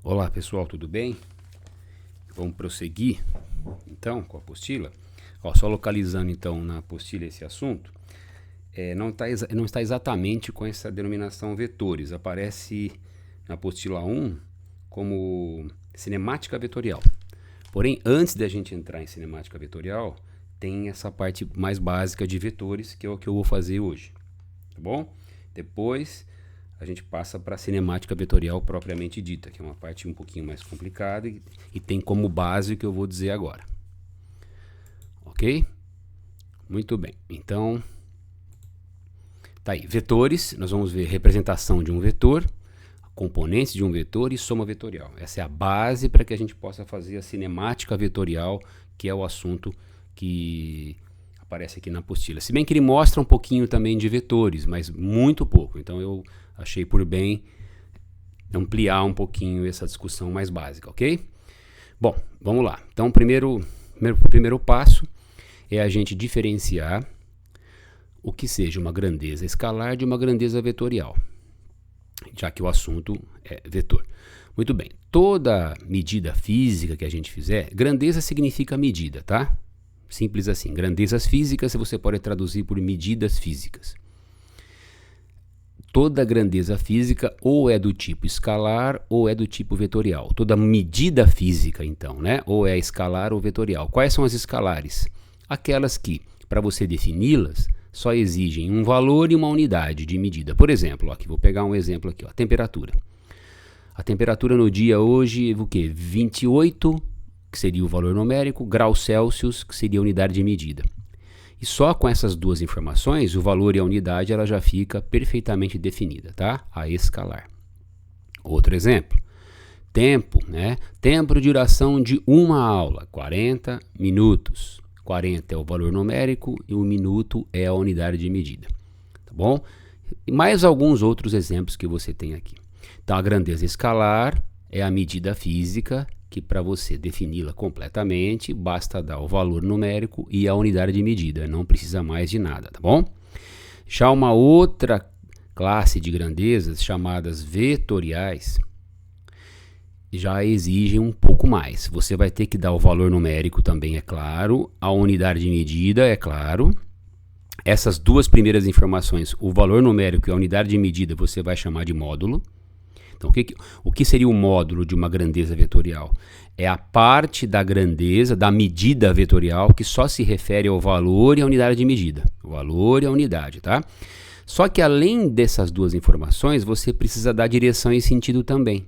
Olá pessoal, tudo bem? Vamos prosseguir então com a apostila. Só localizando então na apostila esse assunto, não está exatamente com essa denominação vetores, aparece na apostila 1 como cinemática vetorial. Porém, antes da gente entrar em cinemática vetorial, tem essa parte mais básica de vetores, que é o que eu vou fazer hoje, tá bom? Depois a gente passa para a cinemática vetorial propriamente dita, que é uma parte um pouquinho mais complicada e tem como base o que eu vou dizer agora. Ok? Muito bem. Então, tá aí. Vetores, nós vamos ver representação de um vetor, componentes de um vetor e soma vetorial. Essa é a base para que a gente possa fazer a cinemática vetorial, que é o assunto que aparece aqui na apostila. Se bem que ele mostra um pouquinho também de vetores, mas muito pouco. Então eu achei por bem ampliar um pouquinho essa discussão mais básica, ok? Bom, vamos lá. Então o primeiro passo é a gente diferenciar o que seja uma grandeza escalar de uma grandeza vetorial, já que o assunto é vetor. Muito bem, toda medida física que a gente fizer, grandeza significa medida, tá? Simples assim, grandezas físicas você pode traduzir por medidas físicas. Toda grandeza física ou é do tipo escalar ou é do tipo vetorial. Toda medida física, então, né? Ou é escalar ou vetorial. Quais são as escalares? Aquelas que, para você defini-las, só exigem um valor e uma unidade de medida. Por exemplo, aqui vou pegar um exemplo aqui, a temperatura. A temperatura no dia hoje, o quê? 28, que seria o valor numérico, graus Celsius, que seria a unidade de medida. E só com essas duas informações, o valor e a unidade ela já fica perfeitamente definida, tá? A escalar. Outro exemplo, tempo, né? Tempo de duração de uma aula, 40 minutos. 40 é o valor numérico e o minuto é a unidade de medida, tá bom? E mais alguns outros exemplos que você tem aqui. Então, a grandeza escalar é a medida física que, para você defini-la completamente, basta dar o valor numérico e a unidade de medida, não precisa mais de nada, tá bom? Já uma outra classe de grandezas, chamadas vetoriais, já exigem um pouco mais. Você vai ter que dar o valor numérico também, é claro, a unidade de medida, é claro. Essas duas primeiras informações, o valor numérico e a unidade de medida, você vai chamar de módulo. Então, o que seria o módulo de uma grandeza vetorial? É a parte da grandeza, da medida vetorial, que só se refere ao valor e à unidade de medida. O valor e a unidade, tá? Só que além dessas duas informações, você precisa dar direção e sentido também.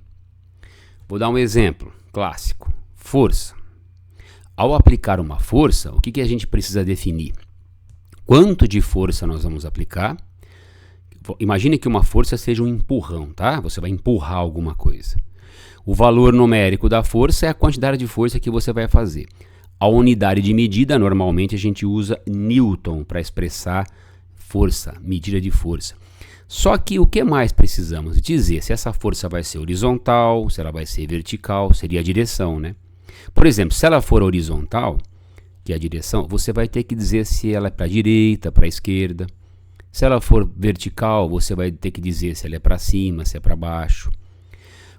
Vou dar um exemplo clássico. Força. Ao aplicar uma força, o que a gente precisa definir? Quanto de força nós vamos aplicar? Imagine que uma força seja um empurrão, tá? Você vai empurrar alguma coisa. O valor numérico da força é a quantidade de força que você vai fazer. A unidade de medida, normalmente a gente usa Newton para expressar força, medida de força. Só que o que mais precisamos dizer? Se essa força vai ser horizontal, se ela vai ser vertical, seria a direção, né? Por exemplo, se ela for horizontal, que é a direção, você vai ter que dizer se ela é para a direita, para a esquerda. Se ela for vertical, você vai ter que dizer se ela é para cima, se é para baixo.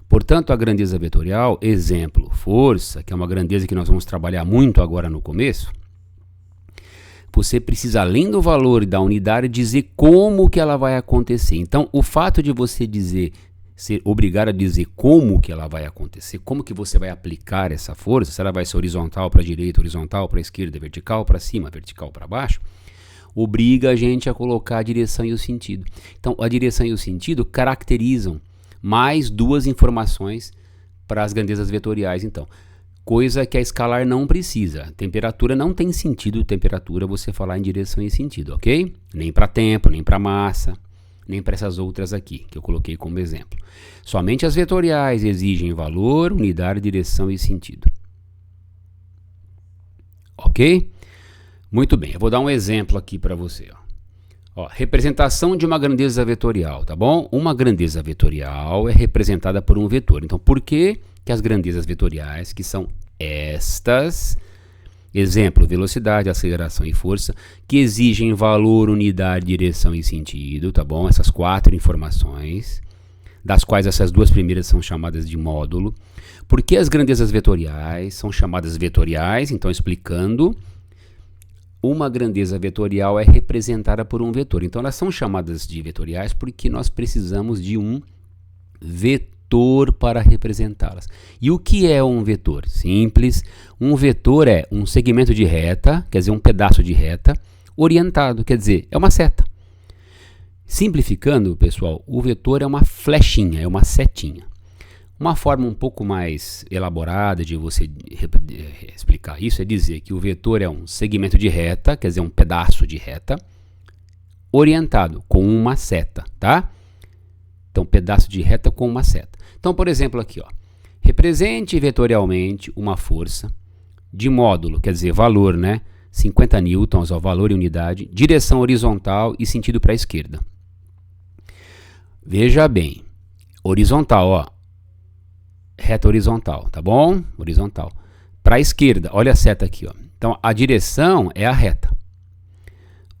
Portanto, a grandeza vetorial, exemplo, força, que é uma grandeza que nós vamos trabalhar muito agora no começo, você precisa, além do valor e da unidade, dizer como que ela vai acontecer. Então, o fato de você ser obrigado a dizer como que ela vai acontecer, como que você vai aplicar essa força, se ela vai ser horizontal para a direita, horizontal para a esquerda, vertical para cima, vertical para baixo, obriga a gente a colocar a direção e o sentido. Então, a direção e o sentido caracterizam mais duas informações para as grandezas vetoriais, então. Coisa que a escalar não precisa. Temperatura não tem sentido, temperatura você falar em direção e sentido, ok? Nem para tempo, nem para massa, nem para essas outras aqui, que eu coloquei como exemplo. Somente as vetoriais exigem valor, unidade, direção e sentido. Ok? Muito bem, eu vou dar um exemplo aqui para você. Representação de uma grandeza vetorial, tá bom? Uma grandeza vetorial é representada por um vetor. Então, por que as grandezas vetoriais, que são estas, exemplo, velocidade, aceleração e força, que exigem valor, unidade, direção e sentido, tá bom? Essas quatro informações. das quais essas duas primeiras são chamadas de módulo. Por que as grandezas vetoriais são chamadas vetoriais? Então, explicando, uma grandeza vetorial é representada por um vetor. Então, elas são chamadas de vetoriais porque nós precisamos de um vetor para representá-las. E o que é um vetor? Simples. Um vetor é um segmento de reta, quer dizer, um pedaço de reta, orientado, quer dizer, é uma seta. Simplificando, pessoal, o vetor é uma flechinha, é uma setinha. Uma forma um pouco mais elaborada de você explicar isso é dizer que o vetor é um segmento de reta, quer dizer, um pedaço de reta, orientado com uma seta, tá? Então, pedaço de reta com uma seta. Então, por exemplo, aqui, ó, represente vetorialmente uma força de módulo, quer dizer, valor, né? 50 newtons, ó, valor e unidade, direção horizontal e sentido para a esquerda. Veja bem, horizontal, ó, reta horizontal, tá bom? Horizontal. Para a esquerda, olha a seta aqui, ó. Então, a direção é a reta.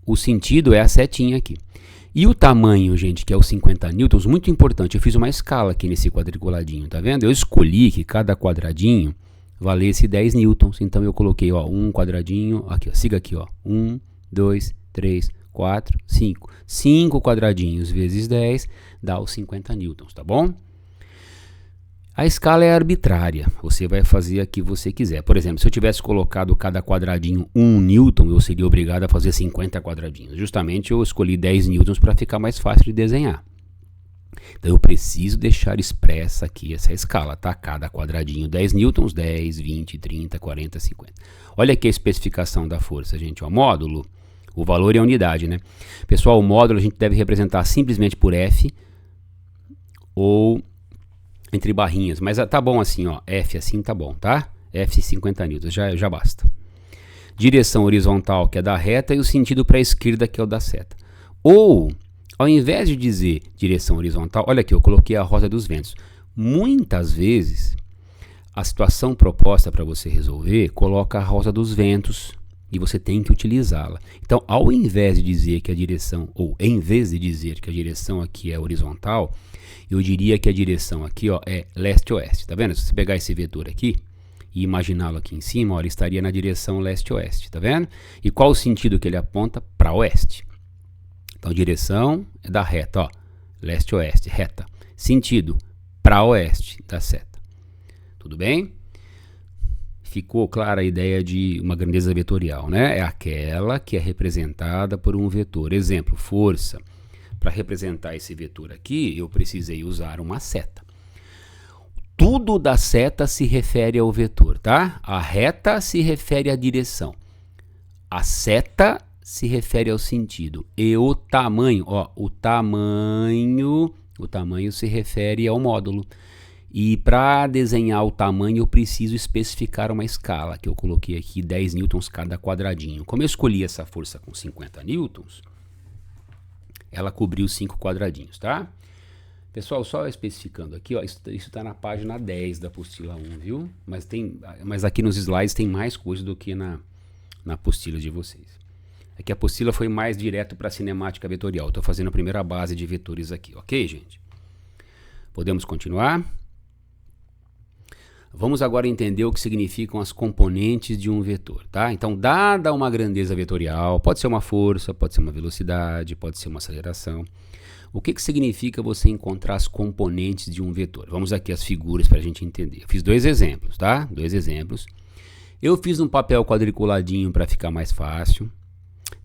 O sentido é a setinha aqui. E o tamanho, gente, que é os 50 newtons, muito importante. Eu fiz uma escala aqui nesse quadriculadinho, tá vendo? Eu escolhi que cada quadradinho valesse 10 newtons. Então, eu coloquei, ó, um quadradinho, aqui, ó, siga aqui, ó. 1, 2, 3, 4, 5. 5 quadradinhos vezes 10 dá os 50 newtons, tá bom? A escala é arbitrária, você vai fazer a que você quiser. Por exemplo, se eu tivesse colocado cada quadradinho 1 newton, eu seria obrigado a fazer 50 quadradinhos. Justamente eu escolhi 10 newtons para ficar mais fácil de desenhar. Então eu preciso deixar expressa aqui essa escala, tá? Cada quadradinho 10 newtons, 10, 20, 30, 40, 50. Olha aqui a especificação da força, gente. O módulo, o valor é a unidade, né? Pessoal, o módulo a gente deve representar simplesmente por F ou entre barrinhas, mas tá bom assim, ó, F assim tá bom, tá? F 50 newtons, já basta. Direção horizontal, que é da reta, e o sentido para a esquerda, que é o da seta. Ou, ao invés de dizer direção horizontal, olha aqui, eu coloquei a roda dos ventos. Muitas vezes, a situação proposta para você resolver coloca a roda dos ventos e você tem que utilizá-la. Então, ao invés de dizer que a direção, ou em vez de dizer que a direção aqui é horizontal, eu diria que a direção aqui, ó, é leste-oeste. Tá vendo? Se você pegar esse vetor aqui e imaginá-lo aqui em cima, ó, ele estaria na direção leste-oeste. Tá vendo? E qual o sentido que ele aponta? Para oeste. Então, direção é da reta, ó, leste-oeste, reta. Sentido, para oeste da seta. Tudo bem? Ficou clara a ideia de uma grandeza vetorial, né? É aquela que é representada por um vetor. Exemplo, força. Para representar esse vetor aqui, eu precisei usar uma seta. Tudo da seta se refere ao vetor, tá? A reta se refere à direção. A seta se refere ao sentido. E o tamanho, ó, o tamanho se refere ao módulo. E para desenhar o tamanho, eu preciso especificar uma escala, que eu coloquei aqui 10 newtons cada quadradinho. Como eu escolhi essa força com 50 newtons, ela cobriu 5 quadradinhos, tá? Pessoal, só especificando aqui, ó, isso está na página 10 da apostila 1, viu? Mas aqui nos slides tem mais coisa do que na apostila de vocês. Aqui a apostila foi mais direto para a cinemática vetorial. Estou fazendo a primeira base de vetores aqui, ok, gente? Podemos continuar? Vamos agora entender o que significam as componentes de um vetor, tá? Então, dada uma grandeza vetorial, pode ser uma força, pode ser uma velocidade, pode ser uma aceleração. O que significa você encontrar as componentes de um vetor? Vamos aqui às figuras para a gente entender. Eu fiz 2 exemplos, tá? 2 exemplos. Eu fiz um papel quadriculadinho para ficar mais fácil.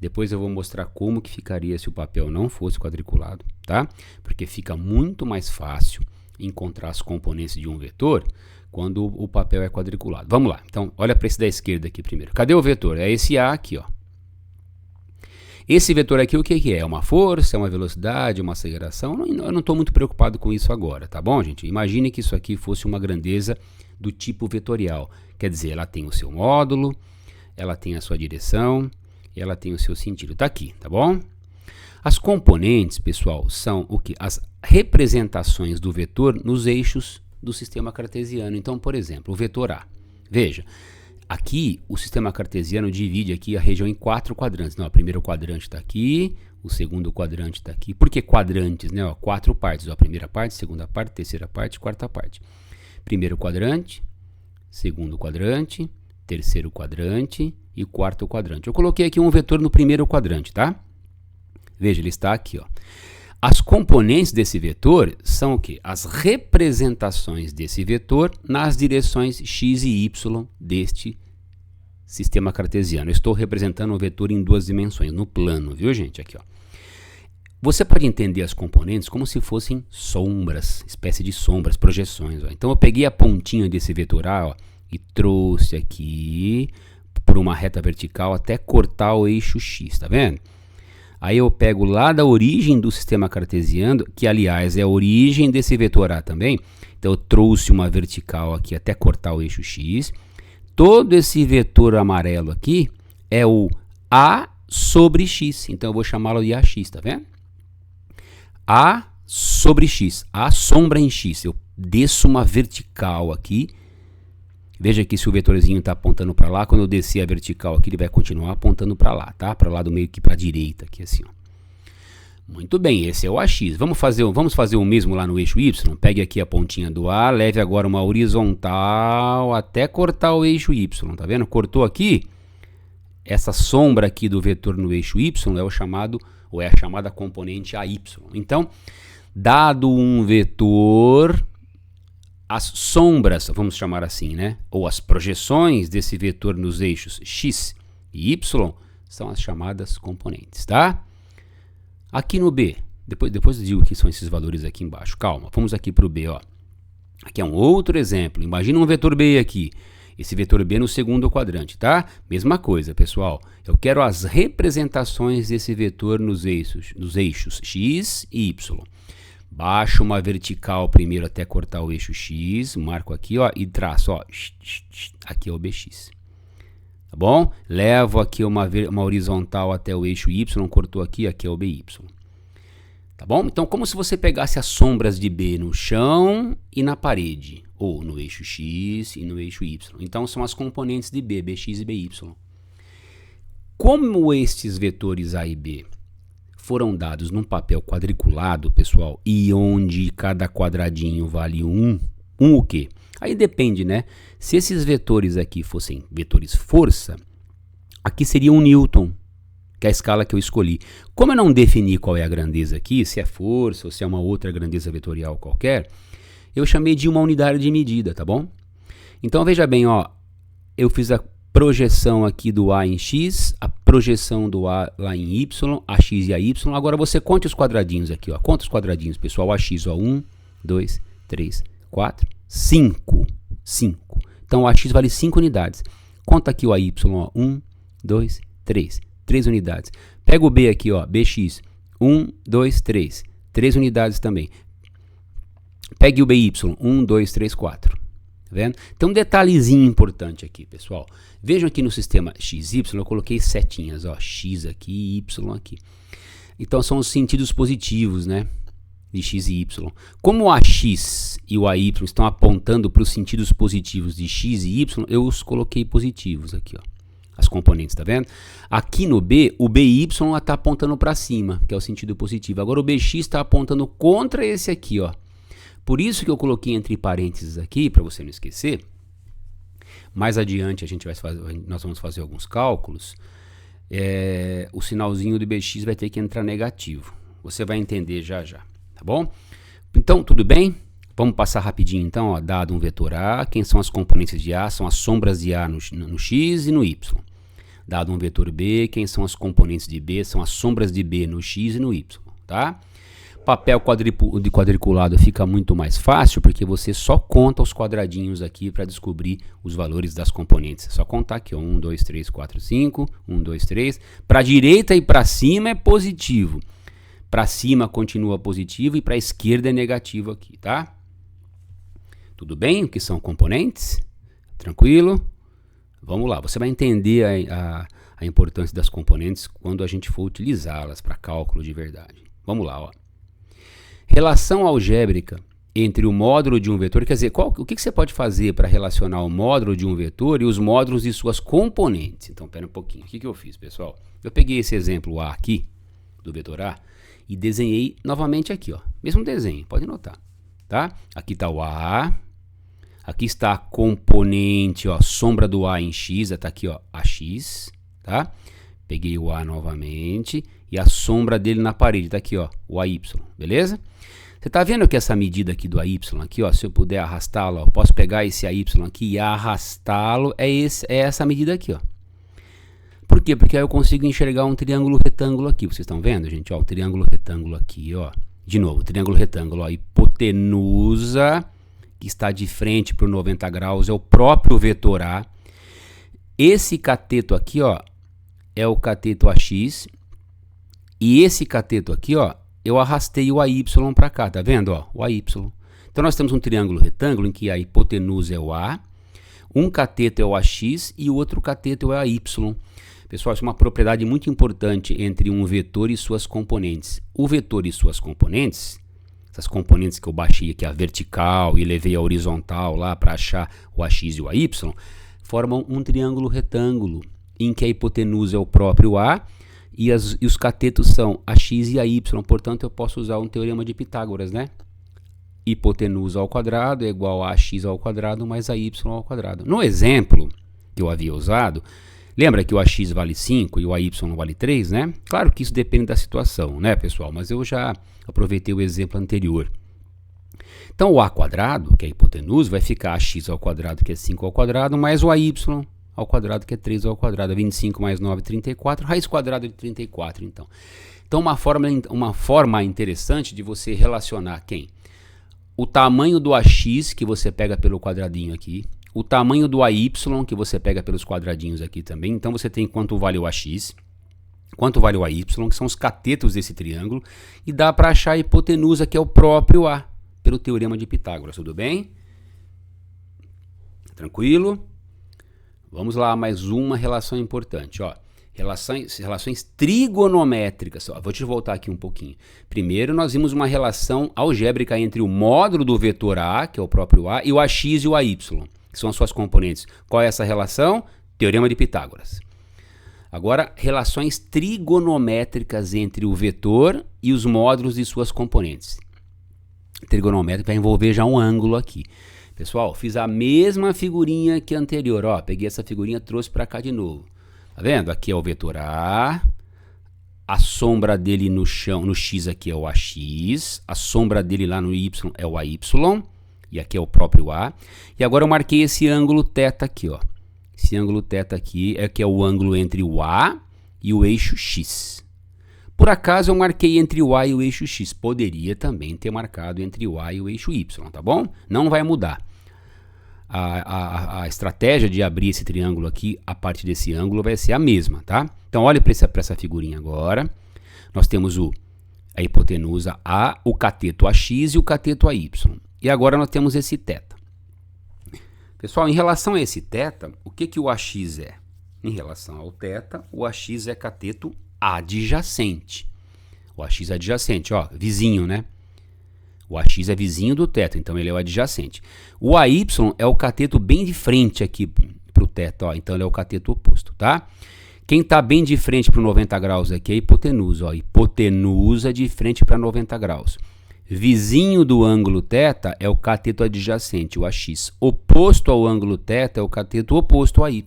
Depois eu vou mostrar como que ficaria se o papel não fosse quadriculado, tá? Porque fica muito mais fácil encontrar as componentes de um vetor quando o papel é quadriculado. Vamos lá. Então, olha para esse da esquerda aqui primeiro. Cadê o vetor? É esse A aqui, ó. Esse vetor aqui, o que que é? É uma força, é uma velocidade, uma aceleração? Eu não estou muito preocupado com isso agora, tá bom, gente? Imagine que isso aqui fosse uma grandeza do tipo vetorial. Quer dizer, ela tem o seu módulo, ela tem a sua direção e ela tem o seu sentido. Tá aqui, tá bom? As componentes, pessoal, são o que? As representações do vetor nos eixos do sistema cartesiano. Então, por exemplo, o vetor A. Veja, aqui o sistema cartesiano divide aqui a região em 4 quadrantes. Não, o primeiro quadrante está aqui, O segundo quadrante está aqui. Por que quadrantes, né? Ó, 4 partes. Ó, primeira parte, segunda parte, terceira parte, quarta parte. Primeiro quadrante, segundo quadrante, terceiro quadrante e quarto quadrante. Eu coloquei aqui um vetor no primeiro quadrante, tá? Veja, ele está aqui, ó. As componentes desse vetor são o quê? As representações desse vetor nas direções x e y deste sistema cartesiano. Eu estou representando o vetor em 2 dimensões, no plano, viu, gente? Aqui, ó. Você pode entender as componentes como se fossem sombras, espécie de sombras, projeções. Ó. Então eu peguei a pontinha desse vetor A, ó, e trouxe aqui por uma reta vertical até cortar o eixo x, tá vendo? Aí eu pego lá da origem do sistema cartesiano, que aliás é a origem desse vetor A também. Então eu trouxe uma vertical aqui até cortar o eixo x. Todo esse vetor amarelo aqui é o A sobre x. Então eu vou chamá-lo de AX, tá vendo? A sobre x, a sombra em x. Eu desço uma vertical aqui. Veja aqui se o vetorzinho está apontando para lá. Quando eu descer a vertical aqui, ele vai continuar apontando para lá, tá? Para lá do meio que para a direita, aqui assim, ó. Muito bem, esse é o AX. Vamos fazer o mesmo lá no eixo Y. Pegue aqui a pontinha do A, leve agora uma horizontal até cortar o eixo Y, tá vendo? Cortou aqui, essa sombra aqui do vetor no eixo Y é o chamado, ou é a chamada componente AY. Então, dado um vetor, as sombras, vamos chamar assim, né? Ou as projeções desse vetor nos eixos X e Y são as chamadas componentes, tá? Aqui no B, depois eu digo que são esses valores aqui embaixo. Calma, vamos aqui para o B, ó. Aqui é um outro exemplo. Imagina um vetor B aqui. Esse vetor B no segundo quadrante, tá? Mesma coisa, pessoal. Eu quero as representações desse vetor nos eixos X e Y. Baixo uma vertical primeiro até cortar o eixo X. Marco aqui, ó, e traço, ó. Aqui é o BX. Tá bom? Levo aqui uma horizontal até o eixo Y, cortou aqui, aqui é o BY. Tá bom? Então, como se você pegasse as sombras de B no chão e na parede, ou no eixo X e no eixo Y. Então, são as componentes de B, BX e BY. Como estes vetores A e B foram dados num papel quadriculado, pessoal, e onde cada quadradinho vale 1, o quê? Aí depende, né? Se esses vetores aqui fossem vetores força, aqui seria 1 newton, que é a escala que eu escolhi. Como eu não defini qual é a grandeza aqui, se é força ou se é uma outra grandeza vetorial qualquer, eu chamei de uma unidade de medida, tá bom? Então veja bem, ó, eu fiz a projeção aqui do A em X, a projeção do A lá em Y, a X e a Y. Agora você conte os quadradinhos aqui, ó. Conta os quadradinhos, pessoal. AX, ó, 1, 2, 3, 4, 5. 5. Então o AX vale 5 unidades. Conta aqui o AY, ó. 1, 2, 3. 3 unidades. Pega o B aqui, ó. BX. 1, 2, 3. 3 unidades também. Pegue o BY. 1, 2, 3, 4. Tá vendo? Então um detalhezinho importante aqui, pessoal. Vejam aqui no sistema XY, eu coloquei setinhas, ó. X aqui e Y aqui. Então são os sentidos positivos, né? De X e Y. Como o AX e o AY estão apontando para os sentidos positivos de X e Y, eu os coloquei positivos aqui, ó. As componentes, tá vendo? Aqui no B, o BY está apontando para cima, que é o sentido positivo. Agora o BX está apontando contra esse aqui, ó. Por isso que eu coloquei entre parênteses aqui, para você não esquecer. Mais adiante nós vamos fazer alguns cálculos. O sinalzinho do BX vai ter que entrar negativo. Você vai entender já já. Tá bom? Então, tudo bem? Vamos passar rapidinho então, ó, dado um vetor A, quem são as componentes de A? São as sombras de A no X e no Y. Dado um vetor B, quem são as componentes de B? São as sombras de B no X e no Y, tá? Papel quadriculado fica muito mais fácil, porque você só conta os quadradinhos aqui para descobrir os valores das componentes. É só contar aqui, ó, 1, 2, 3, 4, 5, 1, 2, 3. Para a direita e para cima é positivo. Para cima continua positivo e para a esquerda é negativo aqui, tá? Tudo bem? O que são componentes? Tranquilo? Vamos lá, você vai entender a importância das componentes quando a gente for utilizá-las para cálculo de verdade. Vamos lá, ó. Relação algébrica entre o módulo de um vetor, quer dizer, o que você pode fazer para relacionar o módulo de um vetor e os módulos de suas componentes? Então, pera um pouquinho, o que eu fiz, pessoal? Eu peguei esse exemplo A aqui, do vetor A e desenhei novamente aqui, ó. Mesmo desenho, pode notar, tá? Aqui está o A, aqui está a componente, ó, sombra do A em X, está aqui, ó, AX, tá? Peguei o A novamente e a sombra dele na parede, tá aqui, ó, o AY, beleza? Você tá vendo que essa medida aqui do AY, aqui, ó, se eu puder arrastá-lo, ó, posso pegar esse AY aqui e arrastá-lo, é essa medida aqui, ó. Por quê? Porque aí eu consigo enxergar um triângulo retângulo aqui, vocês estão vendo, gente? Ó, o triângulo retângulo aqui, ó. De novo, triângulo retângulo, ó, hipotenusa, que está de frente para o 90 graus, é o próprio vetor A. Esse cateto aqui, ó, é o cateto AX. E esse cateto aqui, ó, eu arrastei o AY para cá, tá vendo, ó, o AY. Então nós temos um triângulo retângulo em que a hipotenusa é o A, um cateto é o AX e o outro cateto é o AY. Pessoal, isso é uma propriedade muito importante entre um vetor e suas componentes. O vetor e suas componentes, essas componentes que eu baixei aqui, a vertical e levei a horizontal lá para achar o AX e o AY, formam um triângulo retângulo em que a hipotenusa é o próprio A e os catetos são AX e AY. Portanto, eu posso usar um teorema de Pitágoras, né? Hipotenusa ao quadrado é igual a AX ao quadrado mais AY ao quadrado. No exemplo que eu havia usado, lembra que o AX vale 5 e o AY vale 3, né? Claro que isso depende da situação, né, pessoal? Mas eu já aproveitei o exemplo anterior. Então, o A quadrado, que é a hipotenusa, vai ficar AX ao quadrado, que é 5 ao quadrado, mais o AY ao quadrado, que é 3 ao quadrado. 25 mais 9, 34. Raiz quadrada de 34, então. Então, uma forma interessante de você relacionar quem? O tamanho do AX, que você pega pelo quadradinho aqui, o tamanho do AY, que você pega pelos quadradinhos aqui também. Então, você tem quanto vale o AX, quanto vale o AY, que são os catetos desse triângulo, e dá para achar a hipotenusa, que é o próprio A, pelo teorema de Pitágoras, tudo bem? Tranquilo? Vamos lá, mais uma relação importante, ó. Relações trigonométricas. Ó, vou te voltar aqui um pouquinho. Primeiro, nós vimos uma relação algébrica entre o módulo do vetor A, que é o próprio A, e o AX e o AY, que são as suas componentes. Qual é essa relação? Teorema de Pitágoras. Agora, relações trigonométricas entre o vetor e os módulos de suas componentes. Trigonométrico vai envolver já um ângulo aqui. Pessoal, fiz a mesma figurinha que a anterior. Ó, peguei essa figurinha e trouxe para cá de novo. Tá vendo? Aqui é o vetor A, a sombra dele no chão, no X aqui é o AX, a sombra dele lá no Y é o AY, e aqui é o próprio A. E agora eu marquei esse ângulo θ aqui, ó. Esse ângulo θ aqui é que é o ângulo entre o A e o eixo X. Por acaso eu marquei entre o A e o eixo X. Poderia também ter marcado entre o A e o eixo Y, tá bom? Não vai mudar. A estratégia de abrir esse triângulo aqui a partir desse ângulo vai ser a mesma, tá? Então olhe para essa figurinha agora. Nós temos a hipotenusa A, o cateto AX e o cateto AY. E agora nós temos esse θ. Pessoal, em relação a esse θ, o que o AX é? Em relação ao θ, o AX é cateto adjacente. O AX é adjacente, ó, vizinho, né? O AX é vizinho do θ, então ele é o adjacente. O AY é o cateto bem de frente aqui para o θ, ó, então ele é o cateto oposto, tá? Quem está bem de frente para 90 graus aqui é a hipotenusa, ó, hipotenusa de frente para 90 graus. Vizinho do ângulo θ é o cateto adjacente, o AX. Oposto ao ângulo θ é o cateto oposto ao AY.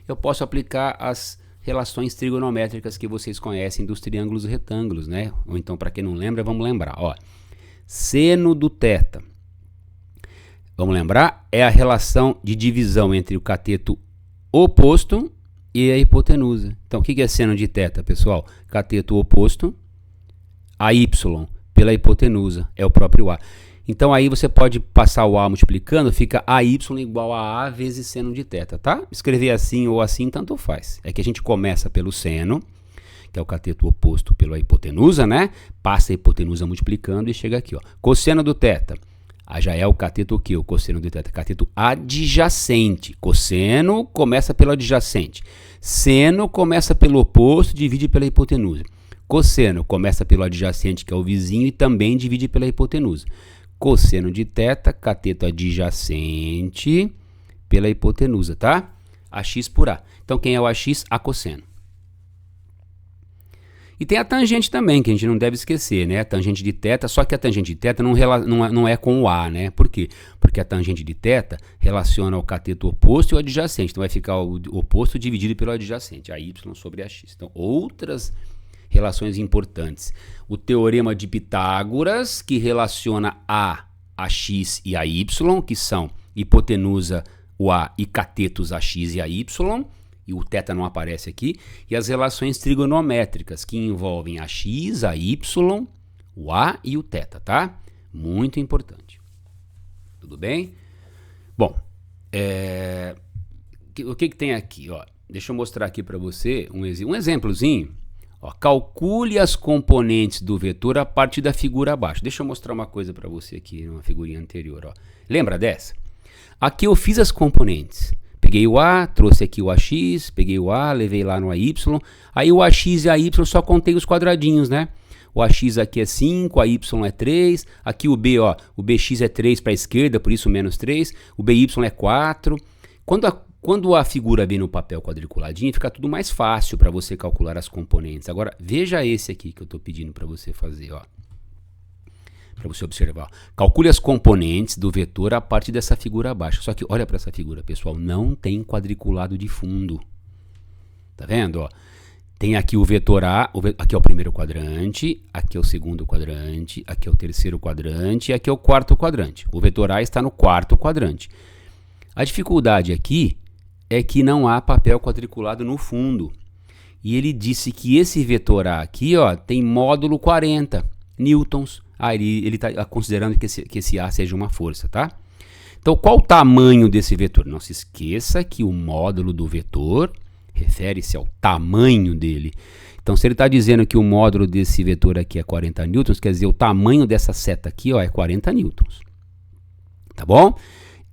Eu posso aplicar as relações trigonométricas que vocês conhecem dos triângulos retângulos, né? Ou então, para quem não lembra, vamos lembrar, ó. Seno do θ, vamos lembrar, é a relação de divisão entre o cateto oposto e a hipotenusa. Então, o que é seno de θ, pessoal? Cateto oposto a y pela hipotenusa, é o próprio A. Então, aí você pode passar o A multiplicando, fica AY igual a vezes seno de θ, tá? Escrever assim ou assim, tanto faz. É que a gente começa pelo seno, que é o cateto oposto pela hipotenusa, né? Passa a hipotenusa multiplicando e chega aqui, ó. Cosseno do θ. Já é o cateto o quê? O cosseno do θ. Cateto adjacente. Cosseno começa pelo adjacente. Seno começa pelo oposto, divide pela hipotenusa. Cosseno começa pelo adjacente, que é o vizinho, e também divide pela hipotenusa. Cosseno de θ, cateto adjacente pela hipotenusa, tá? AX por A. Então, quem é o AX? A cosseno. E tem a tangente também, que a gente não deve esquecer, né? A tangente de θ, só que a tangente de θ não é com o A, né? Por quê? Porque a tangente de θ relaciona o cateto oposto e o adjacente. Então vai ficar o oposto dividido pelo adjacente, AY sobre AX. Então, outras relações importantes. O teorema de Pitágoras, que relaciona A, AX e AY, que são hipotenusa, o A, e catetos AX e AY. E o θ não aparece aqui, e as relações trigonométricas, que envolvem a x, a y, o a e o θ, tá? Muito importante. Tudo bem? Bom, o que tem aqui? Ó, deixa eu mostrar aqui para você um exemplozinho. Ó, calcule as componentes do vetor a partir da figura abaixo. Deixa eu mostrar uma coisa para você aqui, numa figurinha anterior. Ó. Lembra dessa? Aqui eu fiz as componentes. Peguei o A, trouxe aqui o AX, peguei o A, levei lá no AY. Aí o AX e a Y só contei os quadradinhos, né? O AX aqui é 5, a Y é 3. Aqui o B, ó, o BX é 3 para a esquerda, por isso menos 3. O BY é 4. Quando a figura vem no papel quadriculadinho, fica tudo mais fácil para você calcular as componentes. Agora, veja esse aqui que eu estou pedindo para você fazer, ó. Para você observar. Calcule as componentes do vetor a partir dessa figura abaixo. Só que olha para essa figura, pessoal, não tem quadriculado de fundo. Tá vendo? Ó? Tem aqui o vetor A, aqui é o primeiro quadrante, aqui é o segundo quadrante, aqui é o terceiro quadrante e aqui é o quarto quadrante. O vetor A está no quarto quadrante. A dificuldade aqui é que não há papel quadriculado no fundo. E ele disse que esse vetor A aqui, ó, tem módulo 40 newtons. Ele está considerando que esse A seja uma força, tá? Então, qual o tamanho desse vetor? Não se esqueça que o módulo do vetor refere-se ao tamanho dele. Então, se ele está dizendo que o módulo desse vetor aqui é 40 newtons, quer dizer, o tamanho dessa seta aqui, ó, é 40 newtons. Tá bom?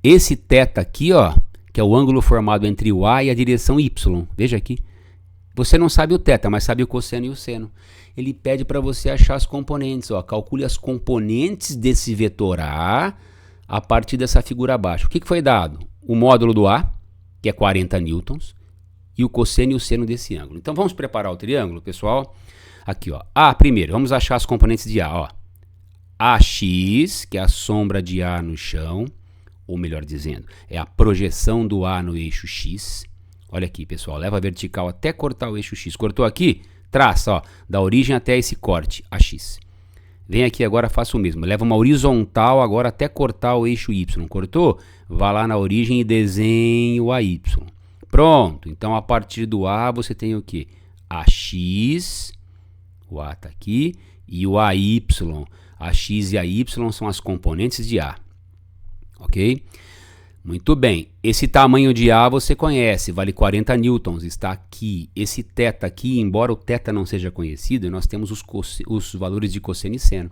Esse θ aqui, ó, que é o ângulo formado entre o A e a direção Y. Veja aqui. Você não sabe o θ, mas sabe o cosseno e o seno. Ele pede para você achar as componentes. Ó. Calcule as componentes desse vetor A partir dessa figura abaixo. O que foi dado? O módulo do A, que é 40 newtons, e o cosseno e o seno desse ângulo. Então vamos preparar o triângulo, pessoal. Aqui, ó. Primeiro, vamos achar as componentes de A. Ó. AX, que é a sombra de A no chão, ou melhor dizendo, é a projeção do A no eixo X. Olha aqui, pessoal, leva a vertical até cortar o eixo X. Cortou aqui? Traça, ó, da origem até esse corte, AX. Vem aqui agora, faça o mesmo. Leva uma horizontal agora até cortar o eixo Y. Cortou? Vá lá na origem e desenhe o AY. Pronto. Então, a partir do A, você tem o quê? AX, o A está aqui, e o AY. AX e AY são as componentes de A. Ok? Muito bem, esse tamanho de A você conhece, vale 40 newtons, está aqui. Esse θ aqui, embora o θ não seja conhecido, nós temos os valores de cosseno e seno.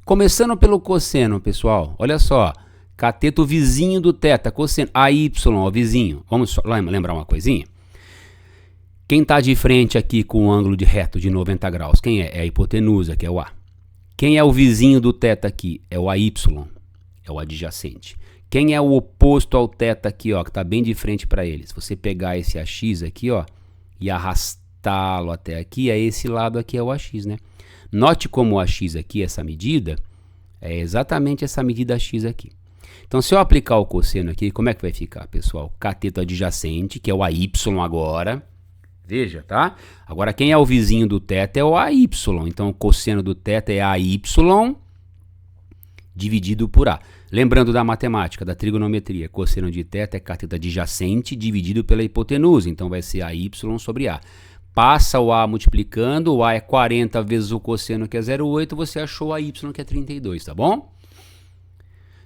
Começando pelo cosseno, pessoal, olha só, cateto vizinho do θ, cosseno, AY, ó, vizinho. Vamos lembrar uma coisinha? Quem está de frente aqui com um ângulo de reto de 90 graus, quem é? É a hipotenusa, que é o A. Quem é o vizinho do θ aqui? É o AY, é o adjacente. Quem é o oposto ao θ aqui, ó, que está bem de frente para ele? Se você pegar esse AX aqui, ó, e arrastá-lo até aqui, é esse lado aqui é o AX, né? Note como o AX aqui, essa medida, é exatamente essa medida AX aqui. Então, se eu aplicar o cosseno aqui, como é que vai ficar, pessoal? Cateto adjacente, que é o AY agora. Veja, tá? Agora, quem é o vizinho do θ é o AY. Então, o cosseno do θ é AY dividido por A. Lembrando da matemática, da trigonometria, cosseno de θ é cateto adjacente dividido pela hipotenusa, então vai ser AY sobre A. Passa o A multiplicando, o A é 40 vezes o cosseno que é 0,8, você achou a Y que é 32, tá bom?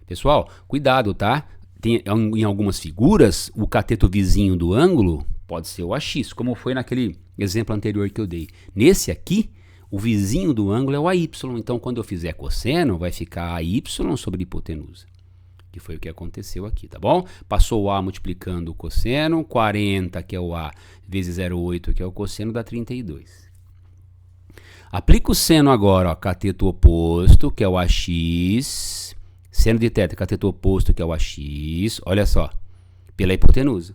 Pessoal, cuidado, tá? Em algumas figuras, o cateto vizinho do ângulo pode ser o AX, como foi naquele exemplo anterior que eu dei. Nesse aqui, o vizinho do ângulo é o AY, então quando eu fizer cosseno, vai ficar AY sobre hipotenusa, que foi o que aconteceu aqui, tá bom? Passou o A multiplicando o cosseno, 40, que é o A, vezes 0,8, que é o cosseno, dá 32. Aplica o seno agora, ó, cateto oposto, que é o AX, seno de θ, cateto oposto, que é o AX, olha só, pela hipotenusa,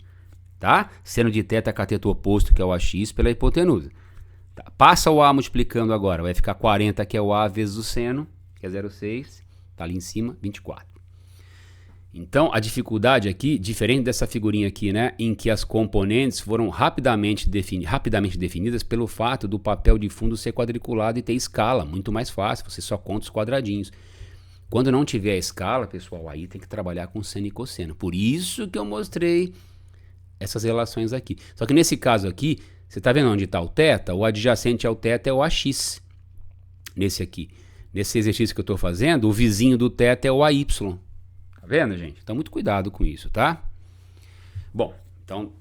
tá? Seno de θ, cateto oposto, que é o AX, pela hipotenusa. Tá, passa o A multiplicando agora, vai ficar 40, que é o A vezes o seno, que é 0,6, tá ali em cima, 24. Então, a dificuldade aqui, diferente dessa figurinha aqui, né, em que as componentes foram rapidamente definidas pelo fato do papel de fundo ser quadriculado e ter escala, muito mais fácil, você só conta os quadradinhos. Quando não tiver a escala, pessoal, aí tem que trabalhar com seno e cosseno. Por isso que eu mostrei essas relações aqui. Só que nesse caso aqui, você está vendo onde está o θ? O adjacente ao θ é o AX. Nesse aqui. Nesse exercício que eu estou fazendo, o vizinho do θ é o AY. Tá vendo, gente? Então, muito cuidado com isso, tá? Bom, então,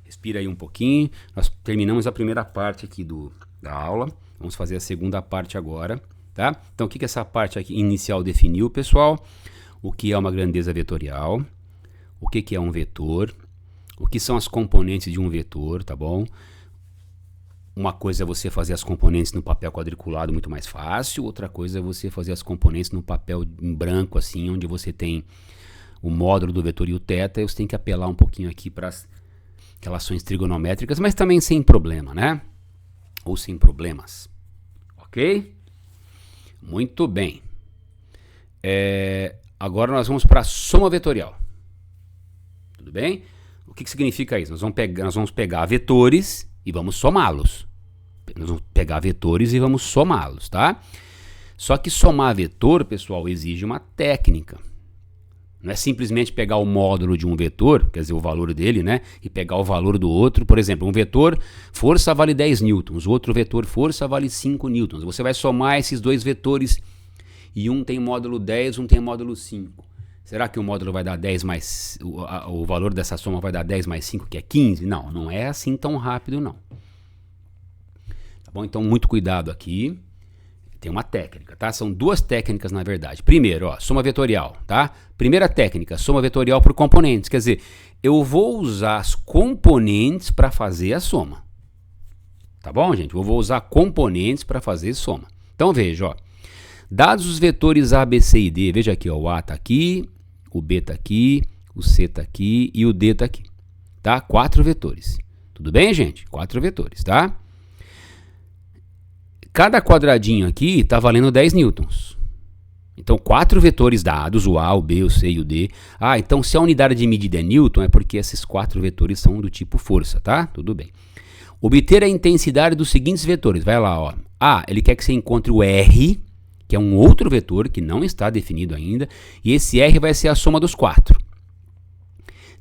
respira aí um pouquinho. Nós terminamos a primeira parte aqui da aula. Vamos fazer a segunda parte agora, tá? Então, o que essa parte aqui inicial definiu, pessoal? O que é uma grandeza vetorial? O que é um vetor? O que são as componentes de um vetor, tá bom? Uma coisa é você fazer as componentes no papel quadriculado muito mais fácil, outra coisa é você fazer as componentes no papel em branco, assim, onde você tem o módulo do vetor e o θ, e você tem que apelar um pouquinho aqui para as relações trigonométricas, mas também sem problema, né? Ou sem problemas, ok? Muito bem. Agora nós vamos para a soma vetorial. Tudo bem? O que significa isso? Nós vamos pegar vetores e vamos somá-los. Nós vamos pegar vetores e vamos somá-los, tá? Só que somar vetor, pessoal, exige uma técnica. Não é simplesmente pegar o módulo de um vetor, quer dizer, o valor dele, né? E pegar o valor do outro. Por exemplo, um vetor força vale 10 newtons, o outro vetor força vale 5 newtons. Você vai somar esses dois vetores e um tem módulo 10, um tem módulo 5. Será que o módulo vai dar 10 mais... O valor dessa soma vai dar 10 mais 5, que é 15? Não, não é assim tão rápido, não. Tá bom? Então, muito cuidado aqui. Tem uma técnica, tá? São duas técnicas, na verdade. Primeiro, ó, soma vetorial, tá? Primeira técnica, soma vetorial por componentes. Quer dizer, eu vou usar as componentes para fazer a soma. Tá bom, gente? Eu vou usar componentes para fazer soma. Então, veja, ó. Dados os vetores A, B, C e D, veja aqui, ó, o A está aqui, o B está aqui, o C está aqui e o D está aqui, tá? 4 vetores. Tudo bem, gente? 4 vetores, tá? Cada quadradinho aqui está valendo 10 newtons. Então, 4 vetores dados, o A, o B, o C e o D. Ah, então se a unidade de medida é newton, é porque esses 4 vetores são do tipo força, tá? Tudo bem. Obter a intensidade dos seguintes vetores. Vai lá, ó. A, ele quer que você encontre o R, que é um outro vetor que não está definido ainda, e esse R vai ser a soma dos 4.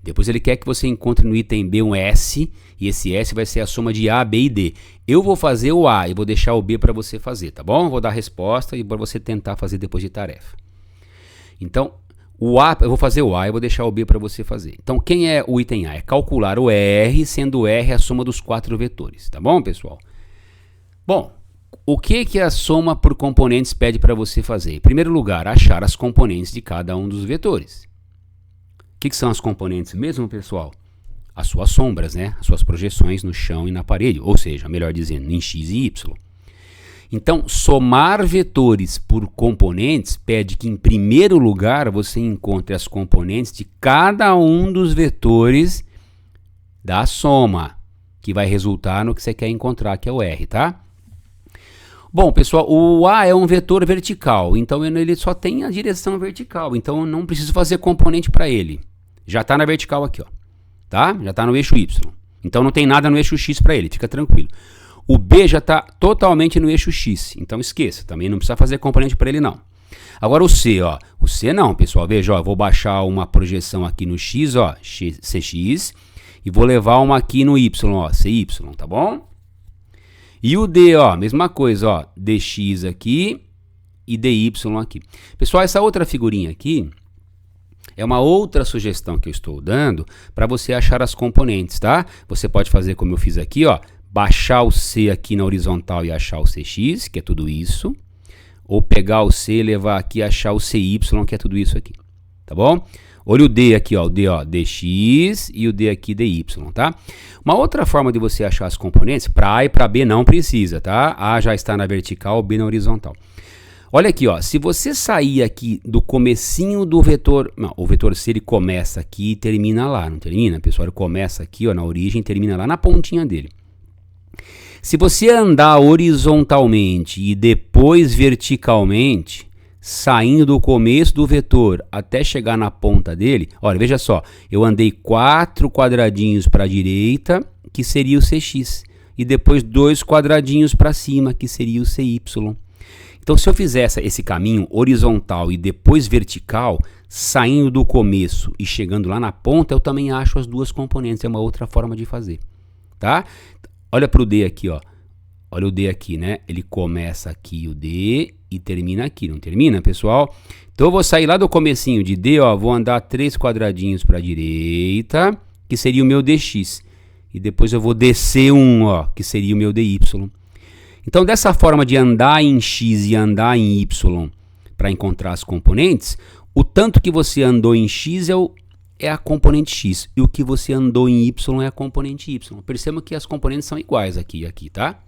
Depois ele quer que você encontre no item B um S, e esse S vai ser a soma de A, B e D. Eu vou fazer o A e vou deixar o B para você fazer, tá bom? Vou dar a resposta e para você tentar fazer depois de tarefa. Então, o A, eu vou fazer o A e vou deixar o B para você fazer. Então, quem é o item A? É calcular o R, sendo o R a soma dos 4 vetores, tá bom, pessoal? Bom, o que a soma por componentes pede para você fazer? Em primeiro lugar, achar as componentes de cada um dos vetores. O que são as componentes mesmo, pessoal? As suas sombras, né? As suas projeções no chão e na parede, ou seja, melhor dizendo, em x e y. Então, somar vetores por componentes pede que, em primeiro lugar, você encontre as componentes de cada um dos vetores da soma, que vai resultar no que você quer encontrar, que é o R, tá? Bom, pessoal, o A é um vetor vertical, então ele só tem a direção vertical, então eu não preciso fazer componente para ele. Já está na vertical aqui, ó, tá? Já está no eixo Y. Então não tem nada no eixo X para ele, fica tranquilo. O B já está totalmente no eixo X, então esqueça, também não precisa fazer componente para ele não. Agora o C, ó, o C não, pessoal, veja, ó, eu vou baixar uma projeção aqui no X, ó, CX, e vou levar uma aqui no Y, ó, CY, tá bom? E o D, ó, mesma coisa, ó, DX aqui e DY aqui. Pessoal, essa outra figurinha aqui é uma outra sugestão que eu estou dando para você achar as componentes, tá? Você pode fazer como eu fiz aqui, ó, baixar o C aqui na horizontal e achar o CX, que é tudo isso, ou pegar o C e levar aqui e achar o CY, que é tudo isso aqui, tá bom? Olha o D aqui, ó, o D, ó, DX e o D aqui, DY, tá? Uma outra forma de você achar as componentes, para A e para B não precisa, tá? A já está na vertical, B na horizontal. Olha aqui, ó, se você sair aqui do comecinho do vetor, não, o vetor C ele começa aqui e termina lá, não termina, pessoal? Ele começa aqui, ó, na origem e termina lá na pontinha dele. Se você andar horizontalmente e depois verticalmente, saindo do começo do vetor até chegar na ponta dele, olha, veja só, eu andei 4 quadradinhos para a direita, que seria o CX, e depois 2 quadradinhos para cima, que seria o CY. Então, se eu fizesse esse caminho horizontal e depois vertical, saindo do começo e chegando lá na ponta, eu também acho as duas componentes. É uma outra forma de fazer, tá? Olha para o D aqui, ó. Olha o D aqui, né? Ele começa aqui o D e termina aqui, não termina, pessoal? Então eu vou sair lá do comecinho de D, ó, vou andar 3 quadradinhos para a direita, que seria o meu DX. E depois eu vou descer um, ó, que seria o meu DY. Então dessa forma de andar em X e andar em Y para encontrar as componentes, o tanto que você andou em X é a componente X e o que você andou em Y é a componente Y. Perceba que as componentes são iguais aqui e aqui, tá?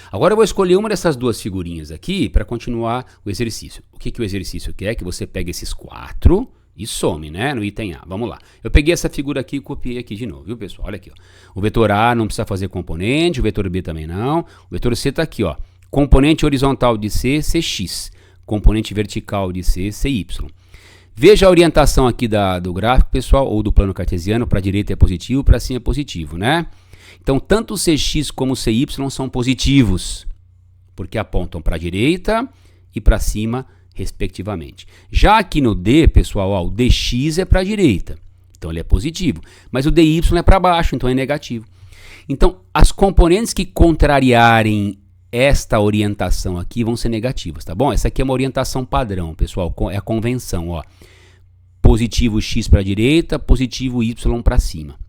Agora eu vou escolher uma dessas duas figurinhas aqui para continuar o exercício. O que o exercício quer? Que você pegue esses 4 e some, né, no item A. Vamos lá. Eu peguei essa figura aqui e copiei aqui de novo, viu, pessoal? Olha aqui, ó. O vetor A não precisa fazer componente, o vetor B também não. O vetor C está aqui, ó. Componente horizontal de C, CX. Componente vertical de C, CY. Veja a orientação aqui do gráfico, pessoal, ou do plano cartesiano. Para a direita é positivo, para cima é positivo, né? Então, tanto o CX como o CY são positivos, porque apontam para a direita e para cima, respectivamente. Já aqui no D, pessoal, ó, o DX é para a direita, então ele é positivo. Mas o DY é para baixo, então é negativo. Então, as componentes que contrariarem esta orientação aqui vão ser negativas, tá bom? Essa aqui é uma orientação padrão, pessoal, é a convenção, ó. Positivo X para a direita, positivo Y para cima.